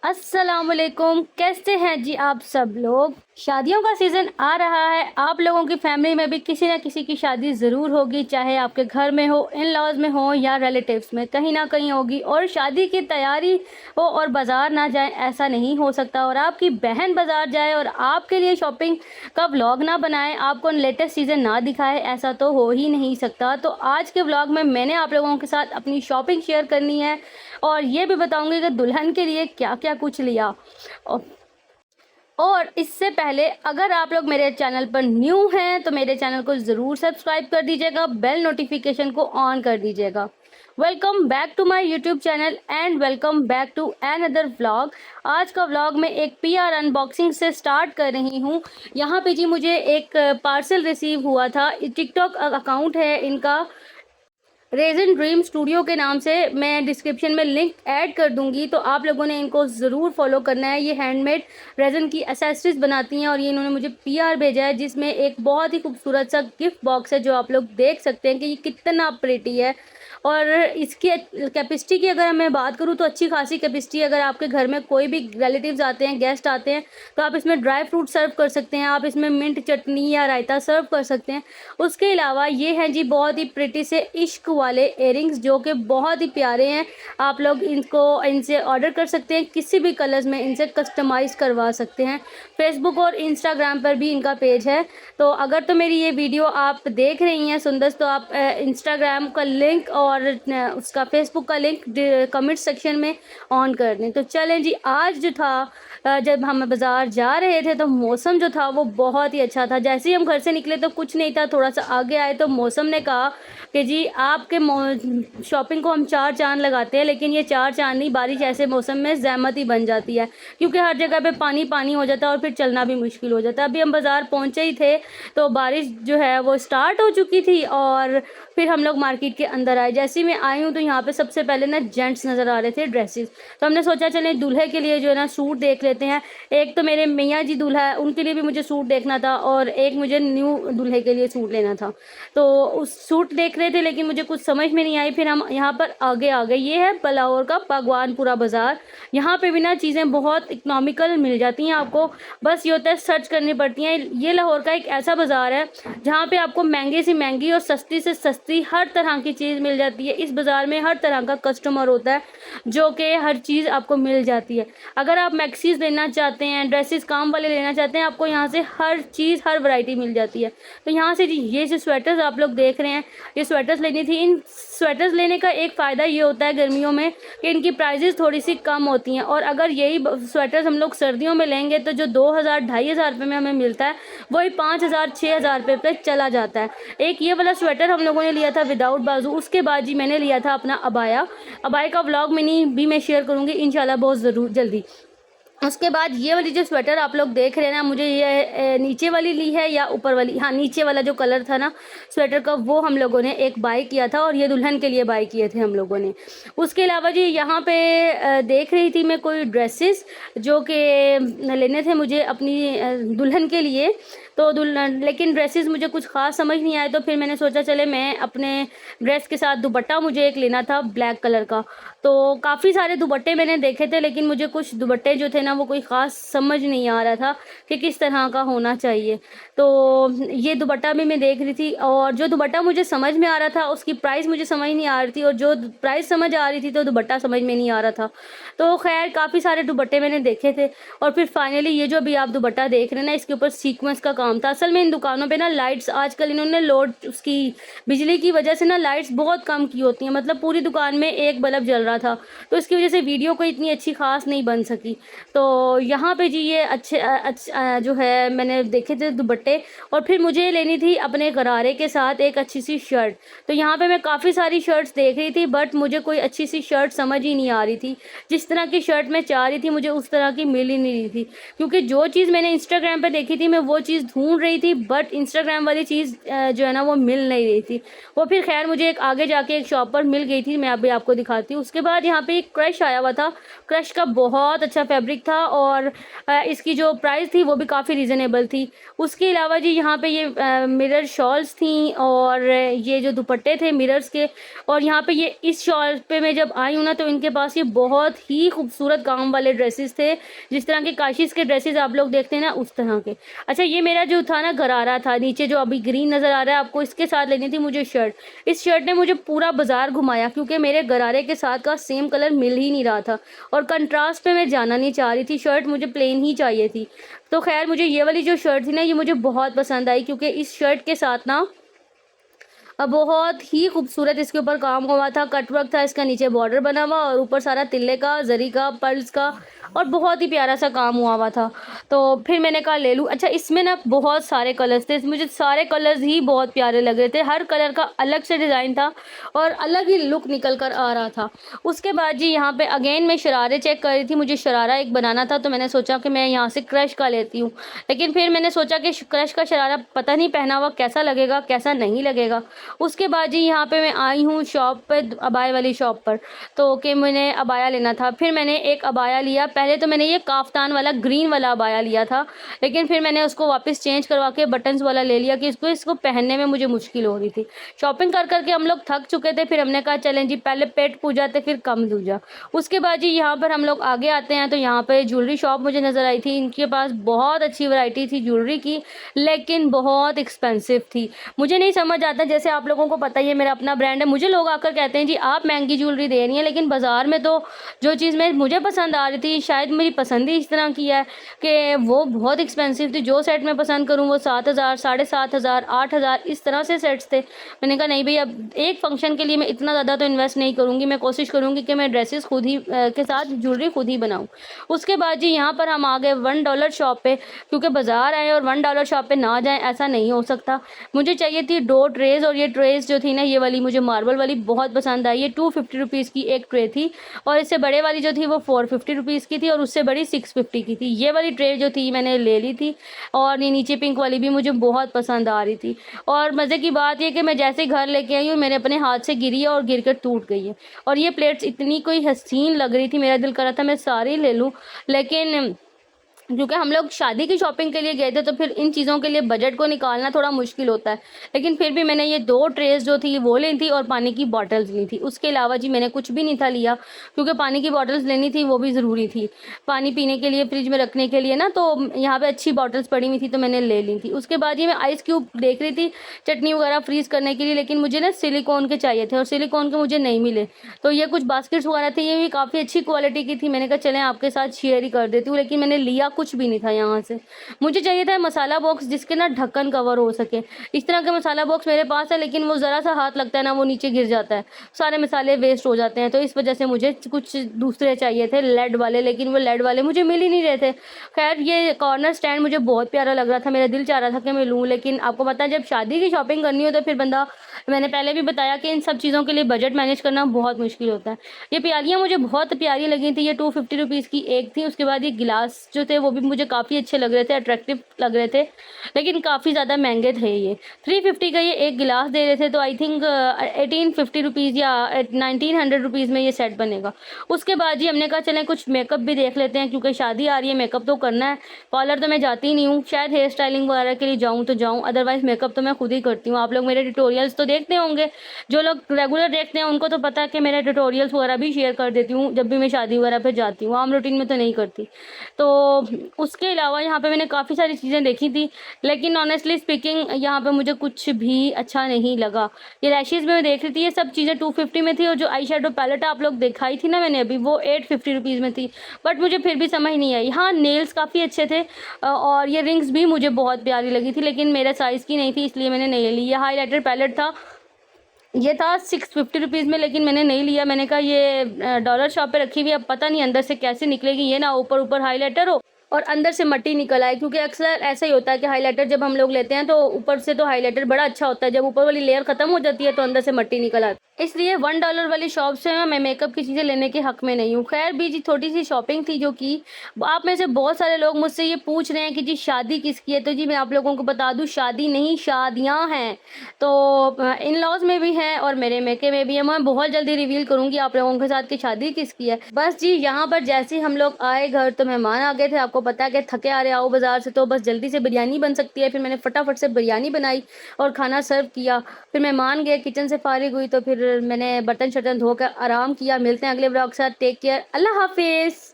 अस्सलामुअलैकुम, कैसे हैं जी आप सब लोग। शादियों का सीज़न आ रहा है। आप लोगों की फैमिली में भी किसी न किसी की शादी ज़रूर होगी, चाहे आपके घर में हो, इन लॉज में हो या रिलेटिव्स में, कहीं ना कहीं होगी। और शादी की तैयारी हो और बाज़ार ना जाए, ऐसा नहीं हो सकता। और आपकी बहन बाज़ार जाए और आपके लिए शॉपिंग का व्लॉग ना बनाए, आपको लेटेस्ट चीज़ें ना दिखाए, ऐसा तो हो ही नहीं सकता। तो आज के व्लॉग में मैंने आप लोगों के साथ अपनी शॉपिंग शेयर करनी है और ये भी बताऊंगी कि दुल्हन के लिए क्या क्या कुछ लिया। और इससे पहले अगर आप लोग मेरे चैनल पर न्यू हैं तो मेरे चैनल को ज़रूर सब्सक्राइब कर दीजिएगा, बेल नोटिफिकेशन को ऑन कर दीजिएगा। Welcome back to my YouTube channel and welcome back to another vlog. आज का व्लॉग मैं एक पीआर अनबॉक्सिंग से स्टार्ट कर रही हूँ। यहाँ पे जी मुझे एक पार्सल रिसीव हुआ था। टिकटॉक अकाउंट है इनका, रेजन ड्रीम स्टूडियो के नाम से। मैं डिस्क्रिप्शन में लिंक ऐड कर दूंगी, तो आप लोगों ने इनको ज़रूर फॉलो करना है। ये हैंडमेड रेजन की एसेसरीज बनाती हैं और ये इन्होंने मुझे पीआर भेजा है, जिसमें एक बहुत ही खूबसूरत सा गिफ्ट बॉक्स है, जो आप लोग देख सकते हैं कि ये कितना प्रिटी है। और इसकी कैपेसिटी की अगर मैं बात करूँ तो अच्छी खासी कैपेसिटी। अगर आपके घर में कोई भी रिलेटिव्स आते हैं, गेस्ट आते हैं, तो आप इसमें ड्राई फ्रूट सर्व कर सकते हैं, आप इसमें मिंट चटनी या रायता सर्व कर सकते हैं। उसके अलावा ये हैं जी बहुत ही प्रिटी से इश्क वाले इयरिंग्स, जो कि बहुत ही प्यारे हैं। आप लोग इनसे ऑर्डर कर सकते हैं, किसी भी कलर्स में इनसे कस्टमाइज़ करवा सकते हैं। फेसबुक और इंस्टाग्राम पर भी इनका पेज है। तो अगर तो मेरी ये वीडियो आप देख रही हैं सुंदर, तो आप इंस्टाग्राम का लिंक और उसका फेसबुक का लिंक कमेंट सेक्शन में ऑन कर दें। तो चलें जी, आज जो था जब हम बाज़ार जा रहे थे तो मौसम जो था वो बहुत ही अच्छा था। जैसे ही हम घर से निकले तो कुछ नहीं था, थोड़ा सा आगे आए तो मौसम ने कहा कि जी आपके शॉपिंग को हम चार चांद लगाते हैं, लेकिन ये चार चांद नहीं, बारिश ऐसे मौसम में ज़हमत ही बन जाती है, क्योंकि हर जगह पे पानी पानी हो जाता है और फिर चलना भी मुश्किल हो जाता है। अभी हम बाज़ार पहुँचे ही थे तो बारिश जो है वो स्टार्ट हो चुकी थी और फिर हम लोग मार्केट के अंदर आए। जैसे ही मैं आई हूँ तो यहाँ पे सबसे पहले ना जेंट्स नज़र आ रहे थे, ड्रेसेस। तो हमने सोचा चले दूल्हे के लिए जो है ना सूट देख लेते हैं। एक तो मेरे मियाँ जी दूल्हा है, उनके लिए भी मुझे सूट देखना था और एक मुझे न्यू दूल्हे के लिए सूट लेना था। तो उस सूट देख रहे थे, लेकिन मुझे कुछ समझ में नहीं आई। फिर हम यहाँ पर आगे आ गए। ये है बलावर का भगवानपुरा बाज़ार। यहाँ पे भी ना चीज़ें बहुत इकनॉमिकल मिल जाती हैं आपको, बस ये होता है सर्च करनी पड़ती हैं। ये लाहौर का एक ऐसा बाज़ार है जहाँ पे आपको महंगे से महंगी और सस्ती से सस्ती हर तरह की चीज़ मिल जाती है। इस बाज़ार में हर तरह का कस्टमर होता है, जो कि हर चीज़ आपको मिल जाती है। अगर आप मैक्सीज लेना चाहते हैं, ड्रेसेस काम वाले लेना चाहते हैं, आपको यहाँ से हर चीज़ हर वैरायटी मिल जाती है। तो यहाँ से ये जो स्वेटर्स आप लोग देख रहे हैं, ये स्वेटर्स लेनी थी। इन स्वेटर्स लेने का एक फ़ायदा ये होता है गर्मियों में कि इनकी प्राइजेस थोड़ी सी कम होती हैं। और अगर यही स्वेटर्स हम लोग सर्दियों में लेंगे तो जो 2000-2500 रुपये में हमें मिलता है, वही 5000-6000 रुपये पर चला जाता है। एक ये वाला स्वेटर हम लोगों ने लिया था विदाउट बाजू। उसके बाद जी मैंने लिया था अपना अबाया। अबाया का व्लॉग भी मैं शेयर करूँगी इंशाल्लाह बहुत ज़रूर जल्दी। उसके बाद ये वाली जो स्वेटर आप लोग देख रहे हैं ना, मुझे ये नीचे वाली ली है या ऊपर वाली, हाँ नीचे वाला जो कलर था ना स्वेटर का, वो हम लोगों ने एक बाय किया था और ये दुल्हन के लिए बाय किए थे हम लोगों ने। उसके अलावा जी यहाँ पे देख रही थी मैं कोई ड्रेसेस जो कि लेने थे मुझे अपनी दुल्हन के लिए। तो लेकिन ड्रेसेस मुझे कुछ ख़ास समझ नहीं आए, तो फिर मैंने सोचा चले मैं अपने ड्रेस के साथ दुपट्टा मुझे एक लेना था ब्लैक कलर का। तो काफ़ी सारे दुपट्टे मैंने देखे थे, लेकिन मुझे कुछ दुपट्टे जो थे ना वो कोई ख़ास समझ नहीं आ रहा था कि किस तरह का होना चाहिए। तो ये दुपट्टा भी मैं देख रही थी और जो दुपट्टा मुझे समझ में आ रहा था उसकी प्राइस मुझे समझ नहीं आ रही थी, और जो प्राइस समझ आ रही थी तो दुपट्टा समझ में नहीं आ रहा था। तो खैर काफ़ी सारे दुपट्टे मैंने देखे थे और फिर फाइनली ये जो अभी आप दुपट्टा देख रहे हैं ना, इसके ऊपर सीक्वेंस का काम था। असल में इन दुकानों पे ना लाइट्स आजकल इन्होंने लोड उसकी बिजली की वजह से ना लाइट्स बहुत कम की होती हैं, मतलब पूरी दुकान में एक बल्ब जल रहा था, तो इसकी वजह से वीडियो को इतनी अच्छी खास नहीं बन सकी। तो यहाँ पे जी ये अच्छे जो है मैंने देखे थे दुपट्टे, और फिर मुझे लेनी थी अपने गरारे के साथ एक अच्छी सी शर्ट। तो यहाँ पे मैं काफ़ी सारी शर्ट्स देख रही थी, बट मुझे कोई अच्छी सी शर्ट समझ ही नहीं आ रही थी। जिस तरह की शर्ट मैं चाह रही थी मुझे उस तरह की मिल ही नहीं रही थी, क्योंकि जो चीज़ मैंने इंस्टाग्राम पे देखी थी मैं वो चीज़ ढूंढ रही थी, बट इंस्टाग्राम वाली चीज़ जो है ना वो मिल नहीं रही थी। वो फिर खैर मुझे एक आगे जाके एक शॉप पर मिल गई थी, मैं अभी आपको दिखाती हूँ। उसके बाद यहाँ पे एक क्रश आया हुआ था, क्रश का बहुत अच्छा फैब्रिक था और इसकी जो प्राइस थी वो भी काफ़ी रीज़नेबल थी। उसके अलावा जी यहाँ पे ये मिरर शॉल्स थी और ये जो दुपट्टे थे मिरर्स के, और यहाँ पे ये इस शॉल पे मैं जब आई हूँ ना तो इनके पास ये बहुत ही खूबसूरत काम वाले ड्रेसेस थे, जिस तरह के काशिश के ड्रेसेस आप लोग देखते हैं ना उस तरह के। अच्छा, ये मेरा जो था ना गरारा था, नीचे जो अभी ग्रीन नज़र आ रहा है आपको, इसके साथ लेनी थी मुझे शर्ट। इस शर्ट ने मुझे पूरा बाजार घुमाया क्योंकि मेरे गरारे के साथ का सेम कलर मिल ही नहीं रहा था और कंट्रास्ट पे मैं जाना नहीं चाह रही थी, शर्ट मुझे प्लेन ही चाहिए थी। तो खैर मुझे ये वाली जो शर्ट थी ना ये मुझे बहुत पसंद आई क्योंकि इस शर्ट के साथ ना बहुत ही खूबसूरत इसके ऊपर काम हुआ था, कटवर्क था, इसका नीचे बॉर्डर बना हुआ और ऊपर सारा तिल्ले का, जरी का, पर्ल्स का और बहुत ही प्यारा सा काम हुआ था। तो फिर मैंने कहा ले लूँ। अच्छा, इसमें ना बहुत सारे कलर्स थे, मुझे सारे कलर्स ही बहुत प्यारे लग रहे थे, हर कलर का अलग से डिज़ाइन था और अलग ही लुक निकल कर आ रहा था। उसके बाद जी यहाँ पे अगेन मैं शरारे चेक कर रही थी, मुझे शरारा एक बनाना था तो मैंने सोचा कि मैं यहाँ से क्रश का लेती हूँ, लेकिन फिर मैंने सोचा कि क्रश का शरारा पता नहीं पहना हुआ कैसा लगेगा कैसा नहीं लगेगा। उसके बाद जी यहाँ पे मैं आई हूँ शॉप पे, अबाया वाली शॉप पर, तो कि मैंने अबाया लेना था। फिर मैंने एक अबाया लिया, पहले तो मैंने ये काफ्तान वाला ग्रीन वाला अबाया लिया था, लेकिन फिर मैंने उसको वापस चेंज करवा के बटन्स वाला ले लिया कि इसको पहनने में मुझे मुश्किल हो रही थी। शॉपिंग कर करके हम लोग थक चुके थे, फिर हमने कहा चलें जी पहले पेट पूजा थे फिर कम दूजा। उसके बाद जी यहाँ पर हम लोग आगे आते हैं तो यहाँ पर ज्वेलरी शॉप मुझे नज़र आई थी, इनके पास बहुत अच्छी वैरायटी थी ज्वेलरी की, लेकिन बहुत एक्सपेंसिव थी। मुझे नहीं समझ आता, जैसे आप लोगों को पता ही है मेरा अपना ब्रांड है, मुझे लोग आकर कहते हैं जी आप महंगी ज्वेलरी दे रही हैं, लेकिन बाज़ार में तो जो चीज़ मुझे पसंद आ रही थी, शायद मेरी पसंद ही इस तरह की है कि वो बहुत एक्सपेंसिव थी। जो सेट मैं पसंद करूँ वो 7,000, 7,500, 8,000 इस तरह से सेट्स थे। मैंने कहा नहीं भाई, अब एक फंक्शन के लिए मैं इतना ज़्यादा तो इन्वेस्ट नहीं करूँगी, मैं कोशिश करूँगी कि मैं ड्रेसेस खुद ही के साथ ज्वेलरी खुद ही बनाऊँ। उसके बाद जी यहाँ पर हम आ गए $1 शॉप पे, क्योंकि बाज़ार आए और $1 शॉप पे ना जाएँ ऐसा नहीं हो सकता। मुझे चाहिए थी 2 ट्रेज़ और ये ट्रेज़ जो थी ना ये वाली मुझे मार्बल वाली बहुत पसंद आई। ये 250 रुपीज़ की एक ट्रे थी और इससे बड़े वाली जो थी वो 450 रुपीज़ की थी और उससे बड़ी 650 की थी। ये वाली ट्रे जो थी मैंने ले ली थी और ये नीचे पिंक वाली भी मुझे बहुत पसंद आ रही थी। और मज़े की बात ये कि मैं जैसे घर लेके आई हूँ मेरे अपने हाथ से गिरी है और गिर कर टूट गई है। और ये प्लेट्स इतनी कोई हसीन लग रही थी, मेरा दिल कर रहा था मैं सारी ले लूँ, लेकिन क्योंकि हम लोग शादी की शॉपिंग के लिए गए थे तो फिर इन चीज़ों के लिए बजट को निकालना थोड़ा मुश्किल होता है। लेकिन फिर भी मैंने ये 2 ट्रेज़ जो थी वो ली थी और पानी की बॉटल्स ली थी। उसके अलावा जी मैंने कुछ भी नहीं था लिया, क्योंकि पानी की बॉटल्स लेनी थी वो भी ज़रूरी थी, पानी पीने के लिए फ्रिज में रखने के लिए ना, तो यहाँ पे अच्छी बॉटल्स पड़ी हुई थी तो मैंने ले ली थी। उसके बाद ये मैं आइस क्यूब देख रही थी चटनी वगैरह फ्रीज़ करने के लिए, लेकिन मुझे ना सिलिकॉन के चाहिए थे और सिलिकॉन के मुझे नहीं मिले। तो ये कुछ बास्केट्स वगैरह थे, ये भी काफ़ी अच्छी क्वालिटी की थी। मैंने कहा चलें आपके साथ शेयर ही कर देती हूँ, लेकिन मैंने लिया कुछ भी नहीं था यहाँ से। मुझे चाहिए था मसाला बॉक्स जिसके ना ढक्कन कवर हो सके। इस तरह का मसाला बॉक्स मेरे पास है, लेकिन वो ज़रा सा हाथ लगता है ना वो नीचे गिर जाता है, सारे मसाले वेस्ट हो जाते हैं। तो इस वजह से मुझे कुछ दूसरे चाहिए थे लेड वाले, लेकिन वो लेड वाले मुझे मिल ही नहीं रहे थे। खैर ये कॉर्नर स्टैंड मुझे बहुत प्यारा लग रहा था, मेरा दिल चाह रहा था कि मैं लूँ, लेकिन आपको पता है जब शादी की शॉपिंग करनी हो तो फिर बंदा, मैंने पहले भी बताया कि इन सब चीज़ों के लिए बजट मैनेज करना बहुत मुश्किल होता है। ये प्यालियाँ मुझे बहुत प्यारी लगी थी, ये 250 रुपीज़ की एक थी। उसके बाद ये गिलास जो थे वो भी मुझे काफ़ी अच्छे लग रहे थे, अट्रैक्टिव लग रहे थे, लेकिन काफ़ी ज़्यादा महंगे थे। ये 350 का ये एक गिलास दे रहे थे, तो आई थिंक 1850 रुपीज़ या 1900 रुपीज़ में ये सेट बनेगा। उसके बाद जी हमने कहा चलें कुछ मेकअप भी देख लेते हैं, क्योंकि शादी आ रही है, मेकअप तो करना है। पार्लर तो मैं जाती ही नहीं हूँ, शायद हेयर स्टाइलिंग वगैरह के लिए जाऊँ तो जाऊँ, अदरवाइज़ मेकअप तो मैं खुद ही करती हूँ। आप लोग मेरे ट्यूटोरियल्स तो देखते होंगे, जो लोग रेगुलर देखते हैं उनको तो पता है कि मेरे ट्यूटोरियल्स वगैरह भी शेयर कर देती हूँ जब भी मैं शादी वगैरह पे जाती हूँ, आम रूटीन में तो नहीं करती। तो उसके अलावा यहाँ पे मैंने काफ़ी सारी चीज़ें देखी थी, लेकिन ऑनेस्टली स्पीकिंग यहाँ पे मुझे कुछ भी अच्छा नहीं लगा। ये रैशेज़ में मैं देख रही थी, ये सब चीज़ें 250 में थी, और जो आई शेडो पैलेट आप लोग दिखाई थी ना मैंने अभी, वो 850 रुपीज़ में थी, बट मुझे फिर भी समझ नहीं आई। हाँ, नेल्स काफ़ी अच्छे थे और ये रिंग्स भी मुझे बहुत प्यारी लगी थी, लेकिन मेरे साइज़ की नहीं थी, इसलिए मैंने नहीं ली। ये हाईलाइटर पैलेट था, ये था 650 रुपीज़ में, लेकिन मैंने नहीं लिया। मैंने कहा ये डॉलर शॉप पे रखी हुई है, अब पता नहीं अंदर से कैसे निकलेगी, ये ना ऊपर ऊपर हाईलाइटर हो और अंदर से मट्टी निकल आए, क्योंकि अक्सर ऐसा ही होता है कि हाइलाइटर जब हम लोग लेते हैं तो ऊपर से तो हाइलाइटर बड़ा अच्छा होता है, जब ऊपर वाली लेयर खत्म हो जाती है तो अंदर से मट्टी निकल आती है। इसलिए $1 वाली शॉप से मैं मेकअप की चीज़ें लेने के हक में नहीं हूँ। खैर भी जी, थोड़ी सी शॉपिंग थी जो कि आप में से बहुत सारे लोग मुझसे ये पूछ रहे हैं कि जी शादी किसकी है, तो जी मैं आप लोगों को बता दूं, शादी नहीं शादियां हैं। तो इन लॉज में भी हैं और मेरे मेके में भी है। मैं बहुत जल्दी रिवील करूंगी आप लोगों के साथ कि शादी किसकी है। बस जी यहाँ पर जैसे ही हम लोग आए घर तो मेहमान आ गए थे। आपको पता है कि थके आ रहे आओ बाजार से, तो बस जल्दी से बिरयानी बन सकती है। फिर मैंने फटाफट से बिरयानी बनाई और खाना सर्व किया। फिर मेहमान गए, किचन से फारिग हुई, तो फिर मैंने बर्तन शर्तन धोकर आराम किया। मिलते हैं अगले ब्लॉग के साथ। टेक केयर, अल्लाह हाफिज।